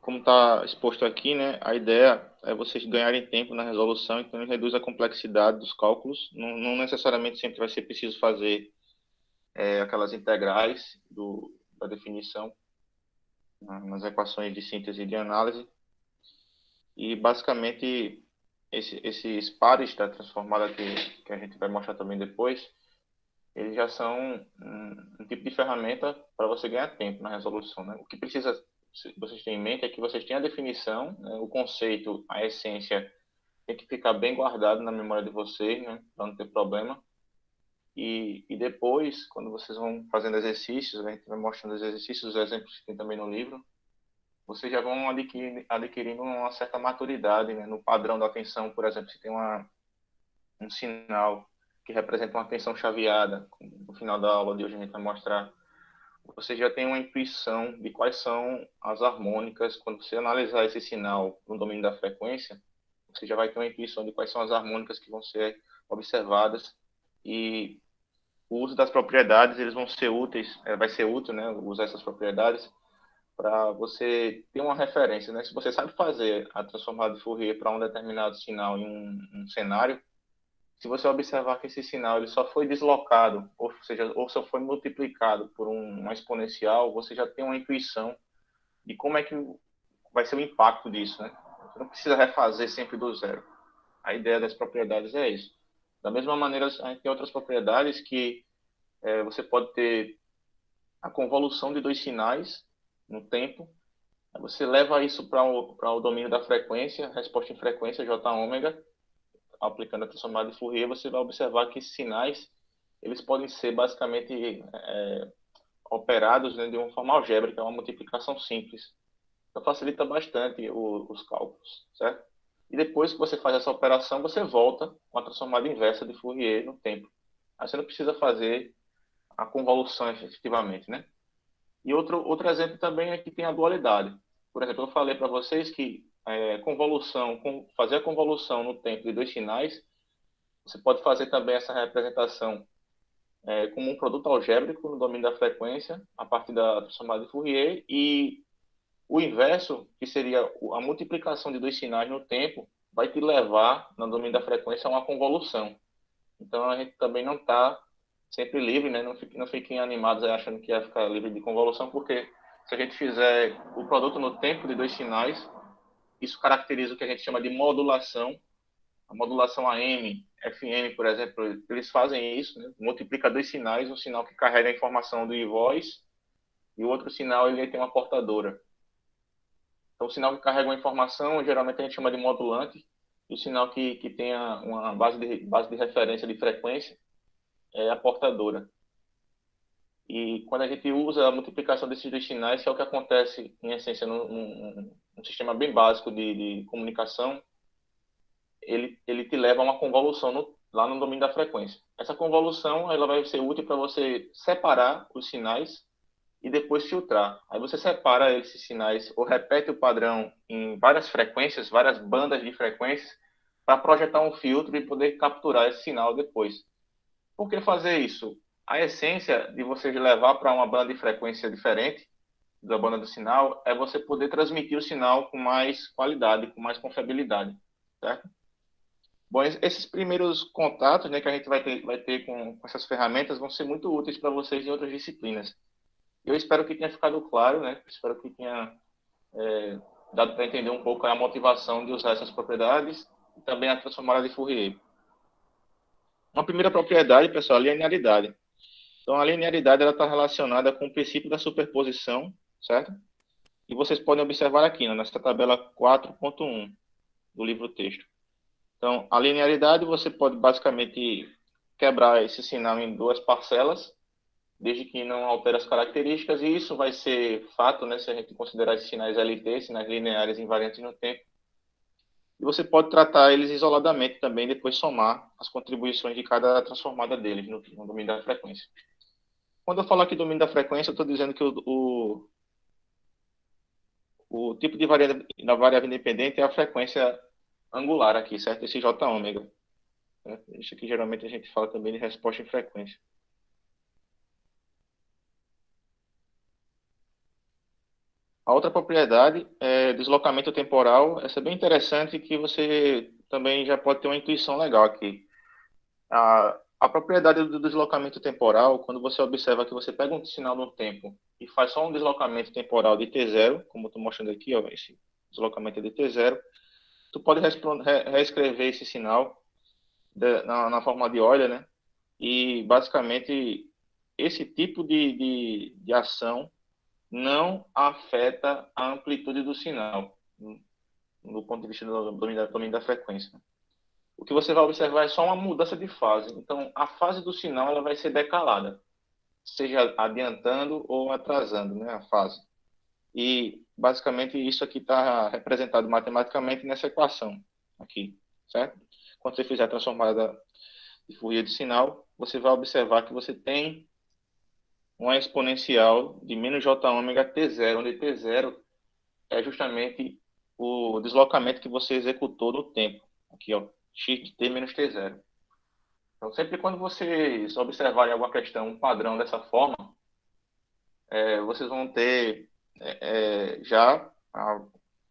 como está exposto aqui, né, a ideia é vocês ganharem tempo na resolução, então ele reduz a complexidade dos cálculos. Não necessariamente sempre vai ser preciso fazer aquelas integrais da definição nas equações de síntese e de análise. E, basicamente, esses pares da transformada que a gente vai mostrar também depois, eles já são um tipo de ferramenta para você ganhar tempo na resolução, né? O que precisa vocês terem em mente é que vocês têm a definição, né? O conceito, a essência tem que ficar bem guardado na memória de vocês, né? Para não ter problema. E depois, quando vocês vão fazendo exercícios, a gente vai mostrando os exercícios, os exemplos que tem também no livro, vocês já vão adquirindo uma certa maturidade, né? No padrão da atenção, por exemplo, se tem um sinal que representa uma atenção chaveada, no final da aula de hoje a gente vai mostrar, você já tem uma intuição de quais são as harmônicas. Quando você analisar esse sinal no domínio da frequência, você já vai ter uma intuição de quais são as harmônicas que vão ser observadas, e o uso das propriedades, eles vão ser úteis, vai ser útil, né, usar essas propriedades para você ter uma referência, né? Se você sabe fazer a transformada de Fourier para um determinado sinal em um cenário, se você observar que esse sinal ele só foi deslocado, ou seja, ou só foi multiplicado por uma exponencial, você já tem uma intuição de como é que vai ser o impacto disso, né? Você não precisa refazer sempre do zero. A ideia das propriedades é isso. Da mesma maneira, a gente tem outras propriedades que você pode ter a convolução de dois sinais no tempo. Você leva isso para o domínio da frequência, resposta em frequência, J ômega, aplicando a transformada de Fourier, você vai observar que esses sinais eles podem ser basicamente operados, né, de uma forma algébrica, uma multiplicação simples. Então facilita bastante os cálculos, certo? E depois que você faz essa operação, você volta com a transformada inversa de Fourier no tempo. Aí você não precisa fazer a convolução efetivamente, né? E outro exemplo também é que tem a dualidade. Por exemplo, eu falei para vocês que fazer a convolução no tempo de dois sinais, você pode fazer também essa representação como um produto algébrico no domínio da frequência, a partir da transformada de Fourier, e o inverso, que seria a multiplicação de dois sinais no tempo, vai te levar, no domínio da frequência, a uma convolução. Então, a gente também não está sempre livre, né? Não fiquem animados aí achando que ia ficar livre de convolução, porque se a gente fizer o produto no tempo de dois sinais, isso caracteriza o que a gente chama de modulação. A modulação AM, FM, por exemplo, eles fazem isso, né? Multiplica dois sinais, um sinal que carrega a informação do voz e o outro sinal ele tem uma portadora. Então, o sinal que carrega uma informação, geralmente a gente chama de modulante, e o sinal que tem uma base de referência de frequência é a portadora. E quando a gente usa a multiplicação desses dois sinais, que é o que acontece, em essência, num sistema bem básico de comunicação, ele te leva a uma convolução lá no domínio da frequência. Essa convolução ela vai ser útil para você separar os sinais e depois filtrar. Aí você separa esses sinais ou repete o padrão em várias frequências, várias bandas de frequências, para projetar um filtro e poder capturar esse sinal depois. Por que fazer isso? A essência de você levar para uma banda de frequência diferente da banda do sinal é você poder transmitir o sinal com mais qualidade, com mais confiabilidade, certo? Bom, esses primeiros contatos, né, que a gente vai ter com essas ferramentas vão ser muito úteis para vocês em outras disciplinas. Eu espero que tenha ficado claro, né? Espero que tenha dado para entender um pouco a motivação de usar essas propriedades e também a transformada de Fourier. Uma primeira propriedade, pessoal, é a linearidade. Então, a linearidade está relacionada com o princípio da superposição, certo? E vocês podem observar aqui, né, nessa tabela 4.1 do livro-texto. Então, a linearidade, você pode basicamente quebrar esse sinal em duas parcelas, desde que não altere as características, e isso vai ser fato, né, se a gente considerar esses sinais LT, sinais lineares invariantes no tempo. E você pode tratar eles isoladamente também, depois somar as contribuições de cada transformada deles no domínio da frequência. Quando eu falo aqui domínio da frequência, eu estou dizendo que o tipo de da variável independente é a frequência angular aqui, certo? Esse J ômega. Né? Isso aqui geralmente a gente fala também de resposta em frequência. A outra propriedade é deslocamento temporal. Essa é bem interessante que você também já pode ter uma intuição legal aqui. A propriedade do deslocamento temporal, quando você observa que você pega um sinal no tempo e faz só um deslocamento temporal de t0, como eu estou mostrando aqui, ó, esse deslocamento é de t0, tu pode reescrever esse sinal na forma de Euler, né? E basicamente esse tipo de ação não afeta a amplitude do sinal, do ponto de vista do domínio da frequência. O que você vai observar é só uma mudança de fase. Então, a fase do sinal ela vai ser decalada, seja adiantando ou atrasando, né, a fase. E, basicamente, isso aqui está representado matematicamente nessa equação aqui, certo? Quando você fizer a transformada de Fourier de sinal, você vai observar que você tem uma exponencial de menos j ômega t0, onde t0 é justamente o deslocamento que você executou no tempo. Aqui, ó, x de t menos t0. Então, sempre quando vocês observarem alguma questão, um padrão dessa forma, vocês vão ter já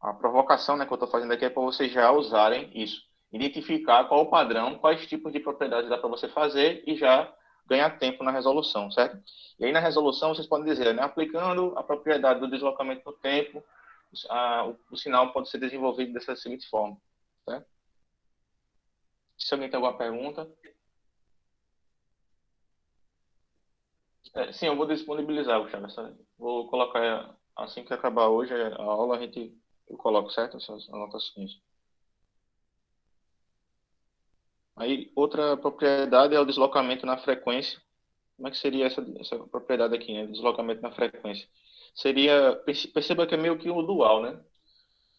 a provocação, né, que eu estou fazendo aqui é para vocês já usarem isso. Identificar qual o padrão, quais tipos de propriedades dá para você fazer e já ganhar tempo na resolução, certo? E aí na resolução vocês podem dizer, né, aplicando a propriedade do deslocamento no tempo, o sinal pode ser desenvolvido dessa seguinte forma, certo? Se alguém tem alguma pergunta... sim, eu vou disponibilizar, Gustavo. Vou colocar assim que acabar hoje a aula, eu coloco, certo? Essas anotações. Aí, outra propriedade é o deslocamento na frequência. Como é que seria essa propriedade aqui, né? Deslocamento na frequência. Perceba que é meio que um dual, né?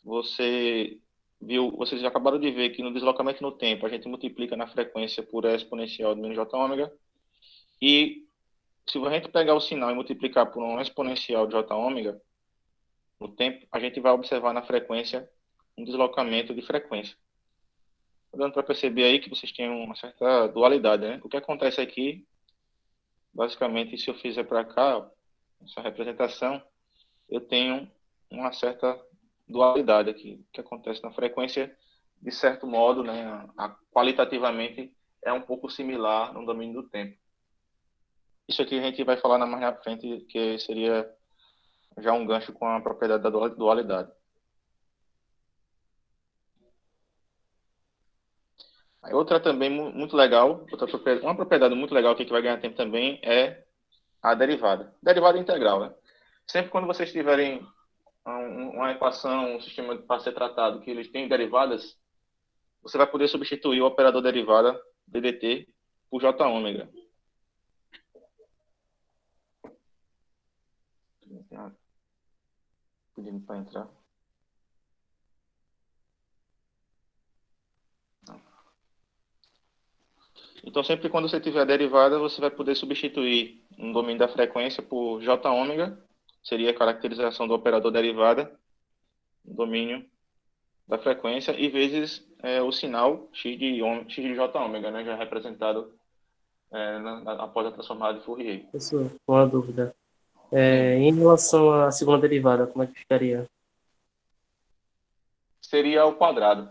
Vocês já acabaram de ver que no deslocamento no tempo, a gente multiplica na frequência por e exponencial de menos j ômega. E se a gente pegar o sinal e multiplicar por um exponencial de j ômega, no tempo, a gente vai observar na frequência um deslocamento de frequência. Tá dando para perceber aí que vocês têm uma certa dualidade, né? O que acontece aqui, basicamente, se eu fizer para cá, essa representação, eu tenho uma certa dualidade aqui. O que acontece na frequência, de certo modo, né, qualitativamente, é um pouco similar no domínio do tempo. Isso aqui a gente vai falar mais na frente, que seria já um gancho com a propriedade da dualidade. Outra também muito legal, uma propriedade muito legal aqui que vai ganhar tempo também é a derivada. Derivada integral, né? Sempre quando vocês tiverem uma equação, um sistema para ser tratado que eles têm derivadas, você vai poder substituir o operador derivada DDT por J ômega. Pedindo para entrar. Então, sempre quando você tiver a derivada, você vai poder substituir um domínio da frequência por J ômega, seria a caracterização do operador derivada, domínio da frequência, e vezes o sinal x de j ômega, né, já representado após a transformada de Fourier. Professor, uma dúvida. Sim. Em relação à segunda derivada, como é que ficaria? Seria ao quadrado.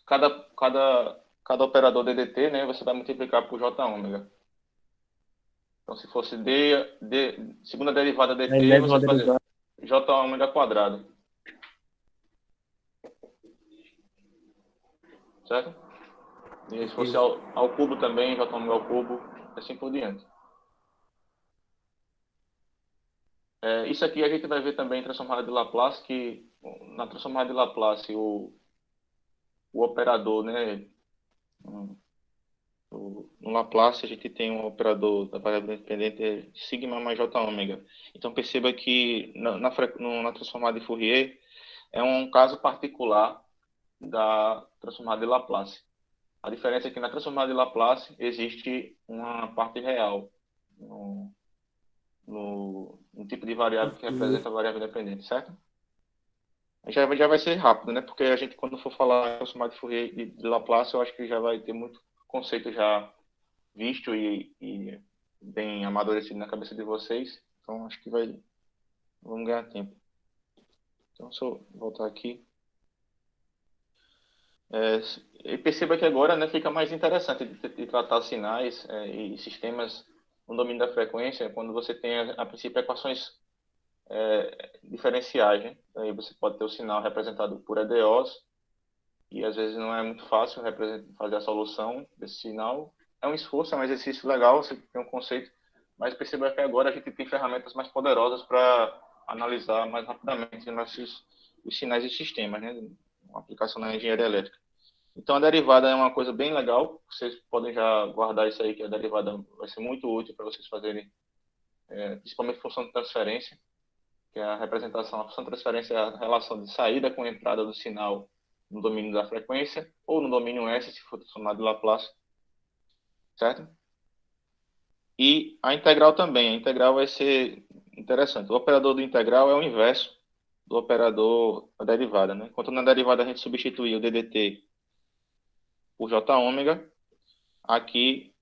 Cada operador DDT, né, você vai multiplicar por j ômega. Então, se fosse segunda derivada A dt, mesma você fazer derivada. j ômega quadrado. Certo? E se fosse ao cubo também, j ômega ao cubo, assim por diante. Isso aqui a gente vai ver também em transformada de Laplace, que na transformada de Laplace o operador, né, no Laplace a gente tem um operador da variável independente sigma mais j ômega. Então perceba que na transformada de Fourier é um caso particular da transformada de Laplace. A diferença é que na transformada de Laplace existe uma parte real no tipo de variável que representa a variável independente, certo? Já vai ser rápido, né? Porque a gente, quando for falar transformada de Fourier de Laplace, eu acho que já vai ter muito conceito já visto e bem amadurecido na cabeça de vocês. Então, acho que vamos ganhar tempo. Então, se eu voltar aqui, e perceba que agora, né, fica mais interessante de tratar sinais e sistemas no domínio da frequência, quando você tem, a princípio, equações diferenciais, né? Aí você pode ter o sinal representado por EDOs, e às vezes não é muito fácil fazer a solução desse sinal. É um esforço, é um exercício legal, você tem um conceito, mas perceba que agora a gente tem ferramentas mais poderosas para analisar mais rapidamente os sinais e sistemas, né? Uma aplicação na engenharia elétrica. Então, a derivada é uma coisa bem legal. Vocês podem já guardar isso aí, que a derivada vai ser muito útil para vocês fazerem, principalmente função de transferência, que é a representação. A função de transferência é a relação de saída com entrada do sinal no domínio da frequência, ou no domínio S, se for transformado de Laplace, certo? E a integral também. A integral vai ser interessante. O operador do integral é o inverso do operador da derivada, né? Enquanto na derivada a gente substitui o ddt por j ômega, aqui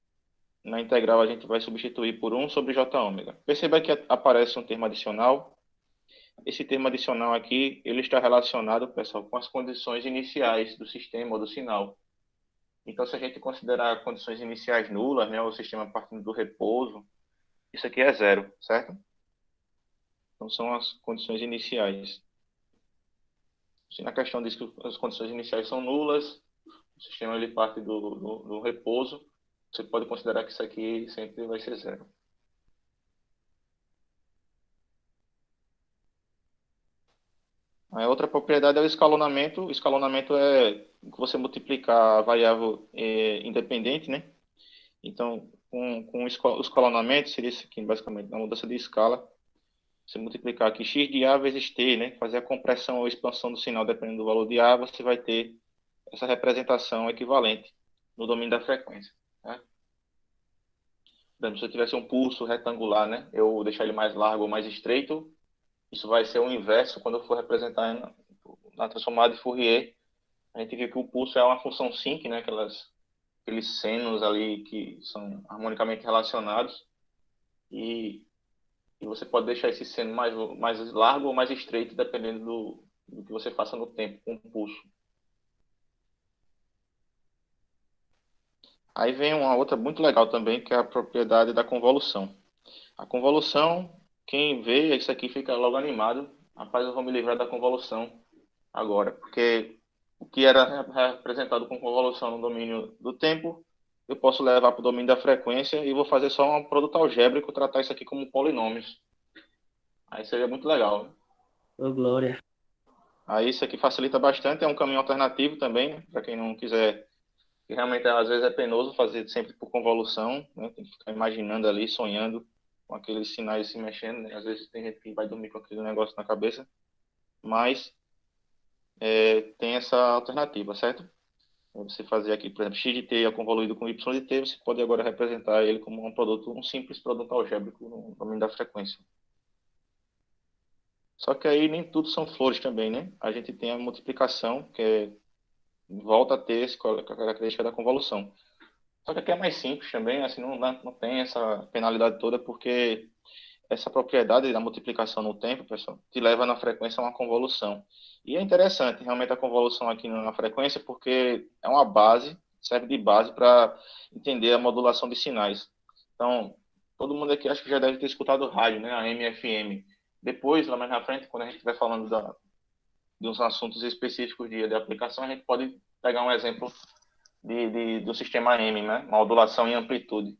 na integral a gente vai substituir por 1 sobre j ômega. Perceba que aparece um termo adicional. Esse termo adicional aqui, ele está relacionado, pessoal, com as condições iniciais do sistema ou do sinal. Então, se a gente considerar condições iniciais nulas, né, o sistema partindo do repouso, isso aqui é zero, certo? Então, são as condições iniciais. Se na questão diz que as condições iniciais são nulas, o sistema ele parte do repouso, você pode considerar que isso aqui sempre vai ser zero. A outra propriedade é o escalonamento. O escalonamento é que você multiplicar a variável independente, né? Então, com o escalonamento, seria isso aqui, basicamente, na mudança de escala. Você multiplicar aqui x de A vezes t, né? Fazer a compressão ou expansão do sinal dependendo do valor de A, você vai ter essa representação equivalente no domínio da frequência. Né? Por exemplo, se eu tivesse um pulso retangular, né? Eu deixar ele mais largo ou mais estreito, isso vai ser o inverso quando eu for representar na transformada de Fourier. A gente viu que o pulso é uma função sinc, né? Aqueles senos ali que são harmonicamente relacionados. E você pode deixar esse seno mais largo ou mais estreito, dependendo do que você faça no tempo com o pulso. Aí vem uma outra muito legal também, que é a propriedade da convolução. A convolução, quem vê isso aqui fica logo animado. Rapaz, eu vou me livrar da convolução agora, porque o que era representado com convolução no domínio do tempo, eu posso levar para o domínio da frequência e vou fazer só um produto algébrico, tratar isso aqui como polinômios. Aí seria muito legal, né? Ô, Glória. Aí isso aqui facilita bastante, é um caminho alternativo também, para quem não quiser, que realmente às vezes é penoso fazer sempre por convolução, né? Tem que ficar imaginando ali, sonhando com aqueles sinais se mexendo, né? Às vezes tem gente que vai dormir com aquele negócio na cabeça, mas tem essa alternativa, certo? Você fazer aqui, por exemplo, x de t é convoluído com y de t, você pode agora representar ele como um simples produto algébrico no domínio da frequência. Só que aí nem tudo são flores também, né? A gente tem a multiplicação, volta a ter essa característica da convolução. Só que aqui é mais simples também, assim, não tem essa penalidade toda, porque essa propriedade da multiplicação no tempo, pessoal, te leva na frequência a uma convolução. E é interessante, realmente, a convolução aqui na frequência, porque é uma base, serve de base para entender a modulação de sinais. Então, todo mundo aqui acho que já deve ter escutado rádio, né, a M/FM. Depois, lá mais na frente, quando a gente estiver falando de uns assuntos específicos de aplicação, a gente pode pegar um exemplo do sistema M, né, modulação em amplitude.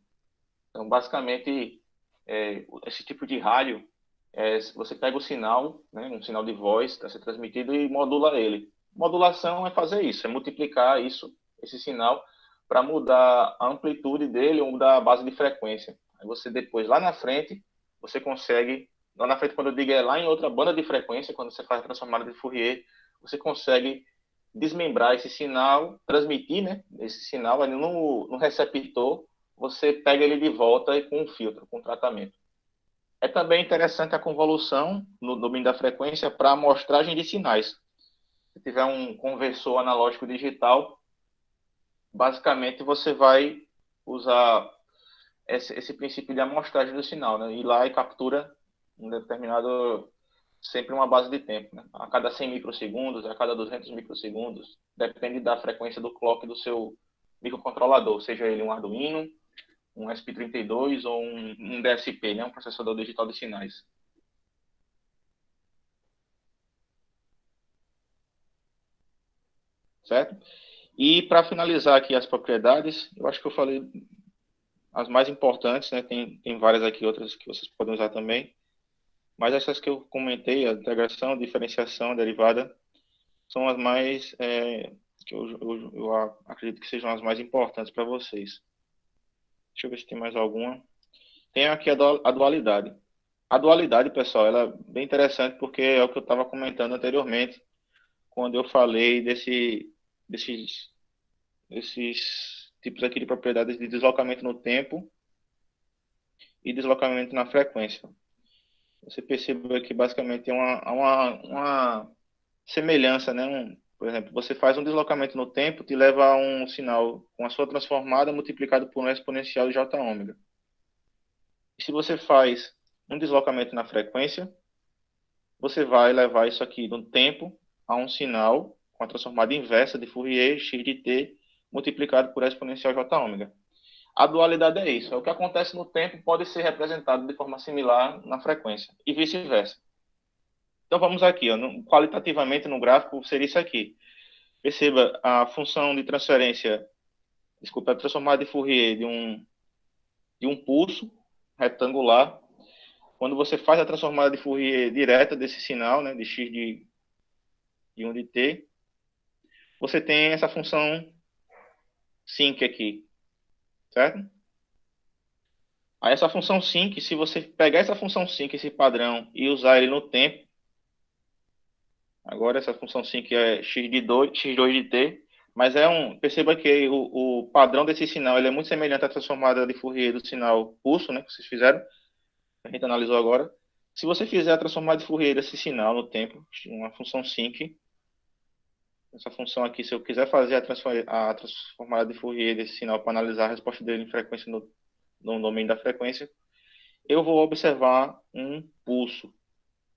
Então, basicamente, esse tipo de rádio, você pega o sinal, né, um sinal de voz está sendo transmitido e modula ele. Modulação é fazer isso, é multiplicar esse sinal, para mudar a amplitude dele ou mudar a base de frequência. Aí você depois, lá na frente, você consegue, lá na frente, quando eu digo lá em outra banda de frequência, quando você faz a transformada de Fourier, você consegue desmembrar esse sinal, transmitir, né, esse sinal ali no receptor, você pega ele de volta e com um filtro, com um tratamento. É também interessante a convolução no domínio da frequência para amostragem de sinais. Se tiver um conversor analógico digital, basicamente você vai usar esse princípio de amostragem do sinal, né? Ir lá e captura um determinado sempre uma base de tempo, né? A cada 100 microsegundos, a cada 200 microsegundos, depende da frequência do clock do seu microcontrolador, seja ele um Arduino, um ESP32 ou um DSP, né? Um processador digital de sinais. Certo? E para finalizar aqui as propriedades, eu acho que eu falei as mais importantes, né? Tem várias aqui, outras que vocês podem usar também. Mas essas que eu comentei, a integração, diferenciação, a derivada, são as mais, que eu acredito que sejam as mais importantes para vocês. Deixa eu ver se tem mais alguma. Tem aqui a dualidade. A dualidade, pessoal, ela é bem interessante porque é o que eu estava comentando anteriormente, quando eu falei desses tipos aqui de propriedades de deslocamento no tempo e deslocamento na frequência. Você percebe que basicamente tem uma semelhança, né? Por exemplo, você faz um deslocamento no tempo, te leva a um sinal com a sua transformada multiplicado por um exponencial de j ômega. E se você faz um deslocamento na frequência, você vai levar isso aqui no tempo a um sinal com a transformada inversa de Fourier x de t multiplicado por exponencial j ômega. A dualidade é isso. É o que acontece no tempo pode ser representado de forma similar na frequência e vice-versa. Então vamos aqui, ó, qualitativamente no gráfico seria isso aqui. Perceba a função de transferência, desculpa, a transformada de Fourier de um pulso retangular. Quando você faz a transformada de Fourier direta desse sinal, né, de x de 1 de t, você tem essa função sinc aqui, certo? Aí essa função sinc, se você pegar essa função sinc, esse padrão, e usar ele no tempo, agora essa função sinc é x2 de t, mas perceba que o padrão desse sinal ele é muito semelhante à transformada de Fourier do sinal pulso, né, que vocês fizeram, que a gente analisou agora. Se você fizer a transformada de Fourier desse sinal no tempo, uma função sinc, essa função aqui, se eu quiser fazer a transformada de Fourier desse sinal para analisar a resposta dele em frequência no domínio da frequência, eu vou observar um pulso,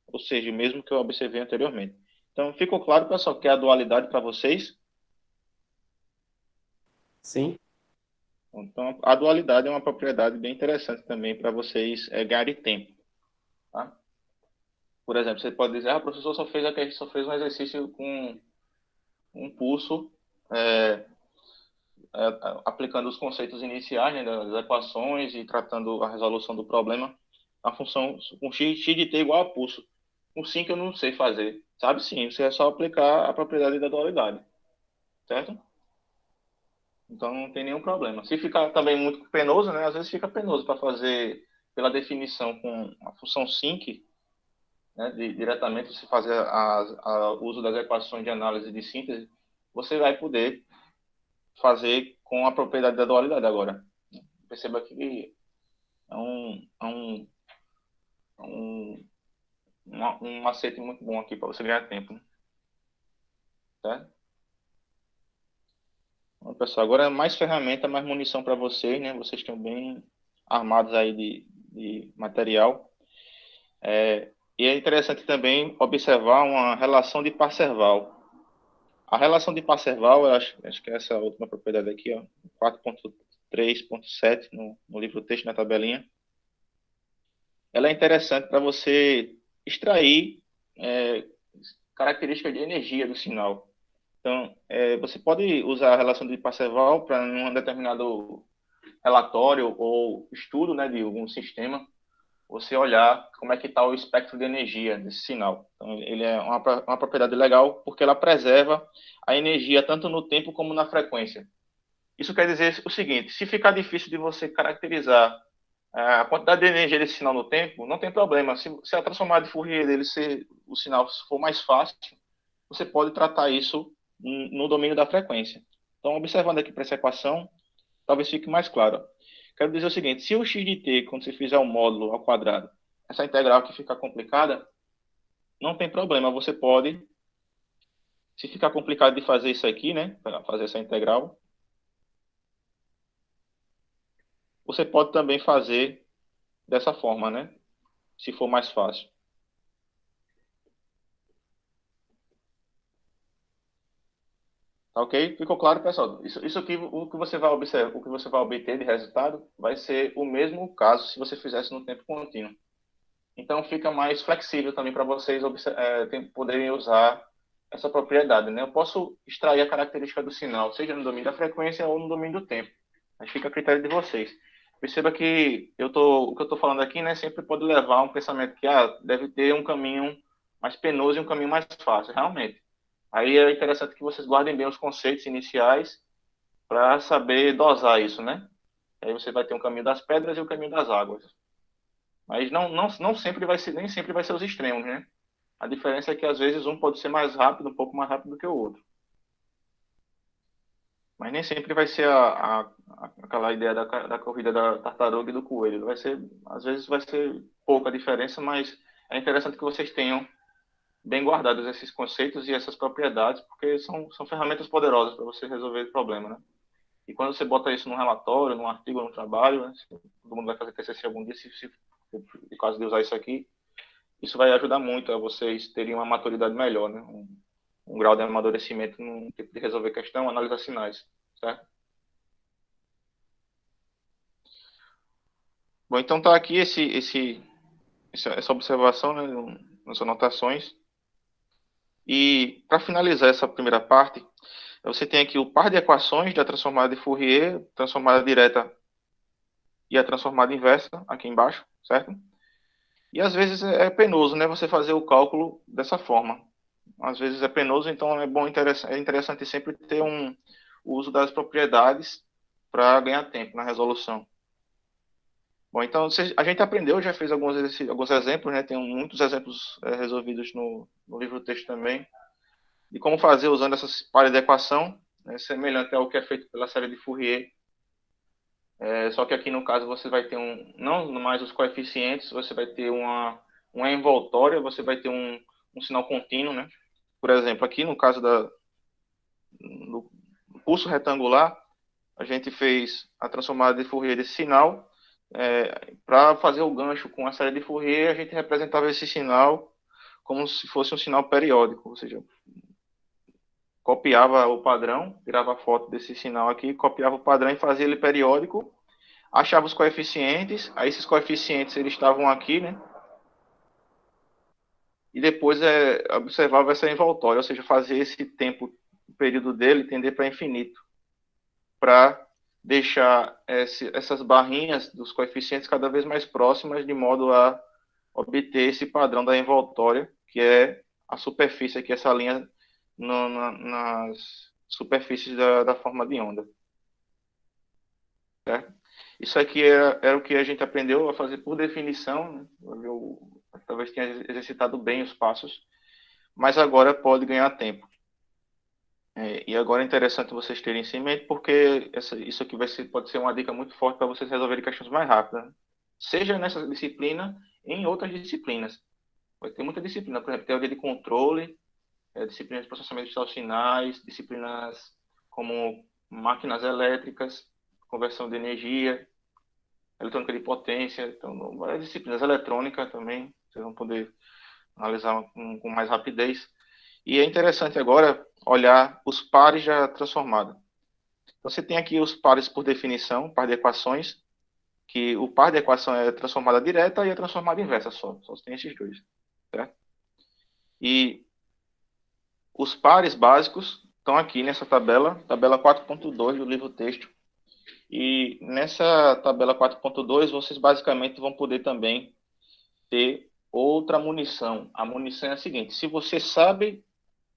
ou seja, o mesmo que eu observei anteriormente. Então, ficou claro, pessoal, que é a dualidade para vocês? Sim. Então, a dualidade é uma propriedade bem interessante também para vocês ganharem tempo. Tá? Por exemplo, você pode dizer, professor, só fez um exercício com um pulso, é, aplicando os conceitos iniciais, né, das equações e tratando a resolução do problema, a função com x de t igual a pulso. Com sim que eu não sei fazer. Sabe sim, você é só aplicar a propriedade da dualidade. Certo? Então não tem nenhum problema. Se ficar também muito penoso, né, às vezes fica penoso para fazer pela definição com a função sinc, né, diretamente você fazer o uso das equações de análise de síntese, você vai poder fazer com a propriedade da dualidade agora. Perceba que é um macete muito bom aqui para você ganhar tempo. Né? Certo? Bom, pessoal, agora é mais ferramenta, mais munição para vocês, né? Vocês estão bem armados aí de material. E é interessante também observar uma relação de Parseval. A relação de Parseval, eu acho que é essa última propriedade aqui, ó, 4.3.7 no livro texto, na tabelinha. Ela é interessante para você extrair características de energia do sinal. Então, você pode usar a relação de Parseval para um determinado relatório ou estudo, né, de algum sistema, você olhar como é que está o espectro de energia desse sinal. Então, ele é uma propriedade legal porque ela preserva a energia tanto no tempo como na frequência. Isso quer dizer o seguinte, se ficar difícil de você caracterizar a quantidade de energia desse sinal no tempo, não tem problema. Se a transformada de Fourier dele o sinal for mais fácil, você pode tratar isso no domínio da frequência. Então, observando aqui para essa equação, talvez fique mais claro. Quero dizer o seguinte, se o x de t, quando você fizer o módulo ao quadrado, essa integral que fica complicada, não tem problema, você pode, se ficar complicado de fazer isso aqui, né, para fazer essa integral, você pode também fazer dessa forma, né, se for mais fácil. Tá ok? Ficou claro, pessoal? Isso aqui, o que você vai observar, o que você vai obter de resultado vai ser o mesmo caso se você fizesse no tempo contínuo. Então, fica mais flexível também para vocês poderem usar essa propriedade, né? Eu posso extrair a característica do sinal, seja no domínio da frequência ou no domínio do tempo. Mas fica a critério de vocês. Perceba que o que eu estou falando aqui, né, sempre pode levar a um pensamento que deve ter um caminho mais penoso e um caminho mais fácil, realmente. Aí é interessante que vocês guardem bem os conceitos iniciais para saber dosar isso, né? Aí você vai ter um caminho das pedras e o caminho das águas. Mas não sempre vai ser, nem sempre vai ser os extremos, né? A diferença é que às vezes um pode ser mais rápido, um pouco mais rápido do que o outro. Mas nem sempre vai ser aquela ideia da corrida da tartaruga e do coelho. Vai ser, às vezes vai ser pouca diferença, mas é interessante que vocês tenham bem guardados esses conceitos e essas propriedades, porque são ferramentas poderosas para você resolver o problema, né? E quando você bota isso num relatório, num artigo, num trabalho, né? Todo mundo vai fazer TCC algum dia, se no caso de usar isso aqui, isso vai ajudar muito a vocês terem uma maturidade melhor, né? Um grau de amadurecimento no tipo de resolver questão, analisar sinais, certo? Bom, então tá aqui essa observação, né, nas anotações. E para finalizar essa primeira parte, você tem aqui o par de equações da transformada de Fourier, transformada direta e a transformada inversa, aqui embaixo, certo? E às vezes é penoso, né, você fazer o cálculo dessa forma. Às vezes é penoso, então é interessante sempre ter o uso das propriedades para ganhar tempo na resolução. Bom, então a gente aprendeu, já fez alguns exemplos, né? Tem muitos exemplos resolvidos no livro texto também, de como fazer usando essas pares de equação, né, semelhante ao que é feito pela série de Fourier. Só que aqui no caso você vai ter não mais os coeficientes, você vai ter uma envoltória, você vai ter um sinal contínuo, né? Por exemplo, aqui no caso do pulso retangular, a gente fez a transformada de Fourier desse sinal. Para fazer o gancho com a série de Fourier, a gente representava esse sinal como se fosse um sinal periódico, ou seja, copiava o padrão, tirava a foto desse sinal aqui, copiava o padrão e fazia ele periódico, achava os coeficientes, aí esses coeficientes eles estavam aqui, né? E depois observava essa envoltória, ou seja, fazia esse tempo, o período dele tender para infinito, para deixar essas barrinhas dos coeficientes cada vez mais próximas, de modo a obter esse padrão da envoltória, que é a superfície aqui, essa linha nas superfícies da forma de onda. Certo? Isso aqui era o que a gente aprendeu a fazer por definição, né? Eu talvez tenha exercitado bem os passos, mas agora pode ganhar tempo. E agora é interessante vocês terem isso em mente, porque isso aqui pode ser uma dica muito forte para vocês resolverem questões mais rápidas, né? Seja nessa disciplina, em outras disciplinas. Vai ter muita disciplina, por exemplo, teoria de controle, disciplinas de processamento de sinais, disciplinas como máquinas elétricas, conversão de energia, eletrônica de potência, então várias disciplinas, eletrônica também, vocês vão poder analisar com mais rapidez. E é interessante agora olhar os pares da transformada. Então, você tem aqui os pares por definição, par de equações, que o par de equação é a transformada direta e a transformada inversa só tem esses dois, certo? E os pares básicos estão aqui nessa tabela 4.2 do livro texto. E nessa tabela 4.2, vocês basicamente vão poder também ter outra munição. A munição é a seguinte: se você sabe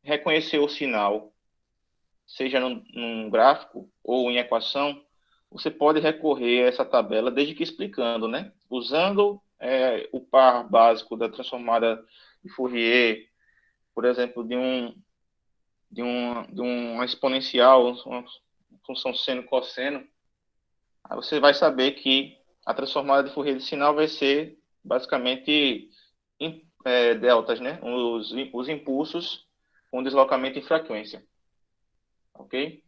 reconhecer o sinal, seja num gráfico ou em equação, você pode recorrer a essa tabela, desde que explicando, né? Usando o par básico da transformada de Fourier, por exemplo, de uma exponencial, uma função seno-cosseno, aí você vai saber que a transformada de Fourier de sinal vai ser basicamente deltas, né? Os impulsos com deslocamento em frequência. Ok?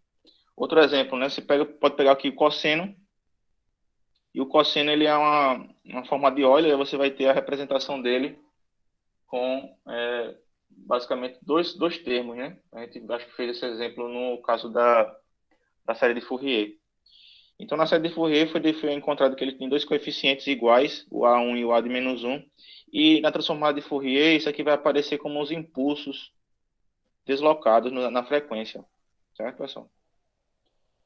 Outro exemplo, né? Você pode pegar aqui o cosseno, e o cosseno ele é uma forma de Euler, e você vai ter a representação dele com basicamente dois termos, né? A gente acho que fez esse exemplo no caso da série de Fourier. Então, na série de Fourier foi encontrado que ele tem dois coeficientes iguais, o A1 e o A de menos 1. E na transformada de Fourier, isso aqui vai aparecer como os impulsos deslocados na frequência. Certo, pessoal?